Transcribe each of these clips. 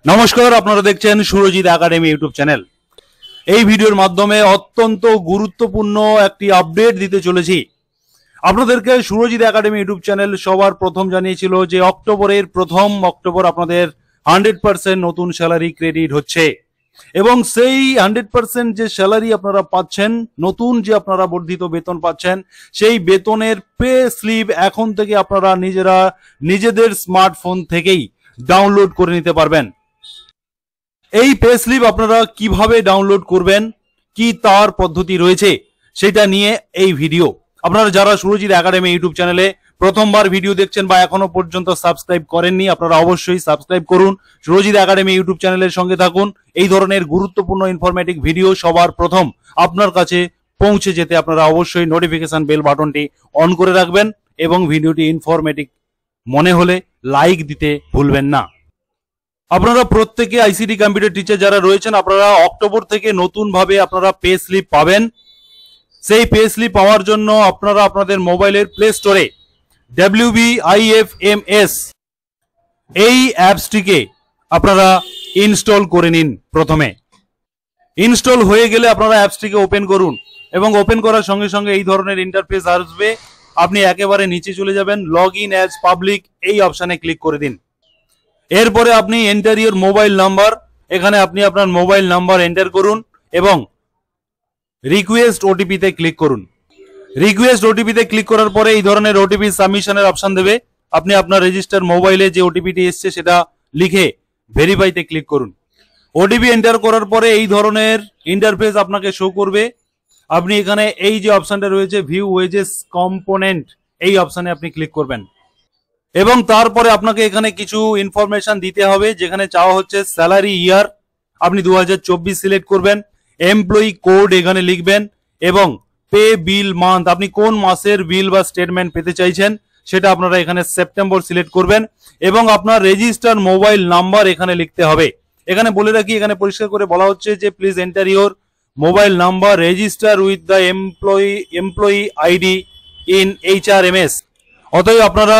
নমস্কার, আপনারা দেখছেন সুরজিৎ একাডেমি ইউটিউব চ্যানেল। এই ভিডিওর মাধ্যমে অত্যন্ত গুরুত্বপূর্ণ একটি আপডেট দিতে চলেছি আপনাদেরকে। সুরজিৎ একাডেমি ইউটিউব চ্যানেল সবার প্রথম জানিয়েছিল যে অক্টোবরের প্রথম অক্টোবর আপনাদের 100% নতুন স্যালারি ক্রেডিট হচ্ছে এবং সেই 100% যে স্যালারি আপনারা পাচ্ছেন, নতুন যে আপনারা বর্ধিত বেতন পাচ্ছেন, সেই বেতনের পে স্লিপ এখন থেকে আপনারা নিজেদের স্মার্টফোন থেকেই ডাউনলোড করে নিতে পারবেন। এই পে স্লিপ আপনারা কিভাবে ডাউনলোড করবেন, কি তার পদ্ধতি রয়েছে, সেটা নিয়ে এই ভিডিও। আপনারা যারা সুরজিৎ একাডেমি ইউটিউব চ্যানেলে প্রথমবার ভিডিও দেখছেন বা এখনো পর্যন্ত সাবস্ক্রাইব করেননি, আপনারা অবশ্যই সাবস্ক্রাইব করুন, সুরজিৎ একাডেমি ইউটিউব চ্যানেলের সঙ্গে থাকুন। এই ধরনের গুরুত্বপূর্ণ ইনফরমেটিভ ভিডিও সবার প্রথম আপনার কাছে পৌঁছে যেতে আপনারা অবশ্যই নোটিফিকেশন বেল বাটনটি অন করে রাখবেন এবং ভিডিওটি ইনফরমেটিভ মনে হলে লাইক দিতে ভুলবেন না। আপনারা প্রত্যেকে আইসিটি কম্পিউটার টিচার যারা রয়েছেন, আপনারা অক্টোবর থেকে নতুন ভাবে আপনারা পে স্লিপ পাবেন। সেই পে স্লিপ পাওয়ার জন্য আপনারা আপনাদের মোবাইলের প্লে স্টোরে WBIFMS এই অ্যাপসটিকে আপনারা ইনস্টল করে নিন। প্রথমে ইনস্টল হয়ে গেলে আপনারা অ্যাপসটিকে ওপেন করুন এবং ওপেন করার সঙ্গে সঙ্গে এই ধরনের ইন্টারফেস আসবে। আপনি একেবারে নিচে চলে যাবেন, লগ ইন অ্যাজ পাবলিক এই অপশানে ক্লিক করে দিন। এরপরে আপনি এন্টার ইউর মোবাইল নাম্বার, এখানে আপনি আপনার মোবাইল নাম্বার এন্টার করুন এবং রিকোয়েস্ট ওটিপি তে ক্লিক করুন। রিকোয়েস্ট ওটিপি তে ক্লিক করার পরে এই ধরনের ওটিপি সাবমিশনের অপশন দেবে। আপনি আপনার রেজিস্টার মোবাইলে যে ওটিপিটি এসছে সেটা লিখে ভেরিফাইতে ক্লিক করুন। ওটিপি এন্টার করার পরে এই ধরনের ইন্টারফেস আপনাকে শো করবে। আপনি এখানে এই যে অপশনটা রয়েছে ভিউ ওয়েজেস কম্পোনেন্ট, এই অপশনে আপনি ক্লিক করবেন এবং তারপরে আপনাকে এখানে কিছু ইনফরমেশন দিতে হবে। যেখানে চাওয়া হচ্ছে স্যালারি ইয়ার, আপনি 2024 সিলেক্ট করবেন। এমপ্লয়ি কোড এখানে লিখবেন এবং পে বিল মান্থ, আপনি কোন মাসের বিল বা স্টেটমেন্ট পেতে চাইছেন সেটা আপনারা এখানে সেপ্টেম্বর সিলেক্ট করবেন এবং আপনার রেজিস্টার মোবাইল নাম্বার এখানে লিখতে হবে। এখানে বলে রাখি, এখানে পরিষ্কার করে বলা হচ্ছে যে please enter your mobile number register with the employee ID in HRMS। অতএব আপনারা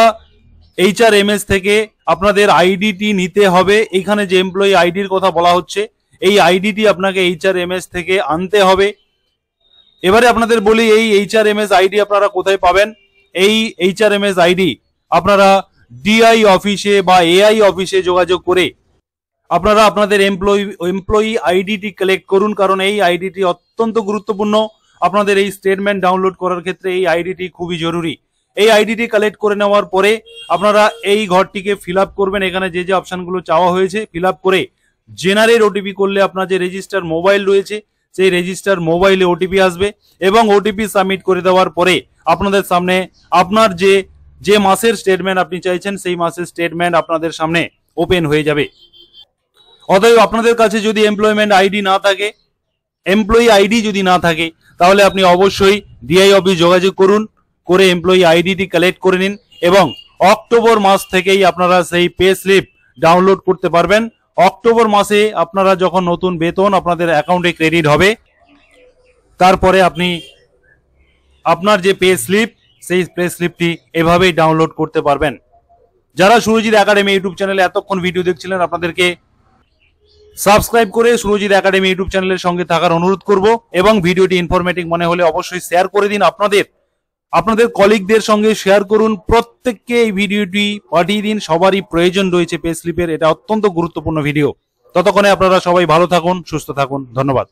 HRMS থেকে আপনাদের আইডিটি নিতে হবে। এখানে যে এমপ্লয়ি আইডির কথা বলা হচ্ছে, এই আইডিটি আপনাকে HRMS থেকে আনতে হবে। এবারে আপনাদের বলি, এই HRMS আইডি আপনারা কোথায় পাবেন? এই HRMS আইডি আপনারা DI অফিসে বা AI অফিসে যোগাযোগ করে আপনারা আপনাদের এমপ্লয়ি আইডিটি কালেক্ট করুন, কারণ এই আইডিটি অত্যন্ত গুরুত্বপূর্ণ। আপনাদের এই স্টেটমেন্ট ডাউনলোড করার ক্ষেত্রে এই আইডিটি খুবই জরুরি। এই আইডিটি কালেক্ট করে নেওয়ার পরে আপনারা এই ঘরটিকে ফিল আপ করবেন। এখানে যে যে অপশনগুলো চাওয়া হয়েছে ফিল আপ করে জেনারেট ওটিপি করলে আপনার যে রেজিস্টার মোবাইল রয়েছে সেই রেজিস্টার মোবাইলে ওটিপি আসবে এবং ওটিপি সাবমিট করে দেওয়ার পরে আপনাদের সামনে আপনার যে মাসের স্টেটমেন্ট আপনি চাইছেন সেই মাসের স্টেটমেন্ট আপনাদের সামনে ওপেন হয়ে যাবে। অতএব আপনাদের কাছে যদি এমপ্লয়মেন্ট আইডি না থাকে, এমপ্লয়ি আইডি যদি না থাকে, তাহলে আপনি অবশ্যই DI অফিস যোগাযোগ করুন, করে এমপ্লয়ি আইডিটি কালেক্ট করে নিন এবং অক্টোবর মাস থেকেই আপনারা সেই পে স্লিপ ডাউনলোড করতে পারবেন। অক্টোবর মাসে আপনারা যখন নতুন বেতন আপনাদের অ্যাকাউন্টে ক্রেডিট হবে, তারপরে আপনি আপনার যে পে স্লিপ সেই পে স্লিপটি এভাবেই ডাউনলোড করতে পারবেন। যারা সুরজিৎ একাডেমি ইউটিউব চ্যানেলে এতক্ষণ ভিডিও দেখছিলেন, আপনাদেরকে সাবস্ক্রাইব করে সুরজিৎ একাডেমি ইউটিউব চ্যানেলের সঙ্গে থাকার অনুরোধ করব এবং ভিডিওটি ইনফরমেটিভ মনে হলে অবশ্যই শেয়ার করে দিন। আপনাদের কলিগদের সঙ্গে শেয়ার করুন। প্রত্যেককে এই ভিডিওটি পাঠিয়ে দিন, সবারই প্রয়োজন রয়েছে পে স্লিপের। এটা অত্যন্ত গুরুত্বপূর্ণ ভিডিও। ততক্ষণে আপনারা সবাই ভালো থাকুন, সুস্থ থাকুন। ধন্যবাদ।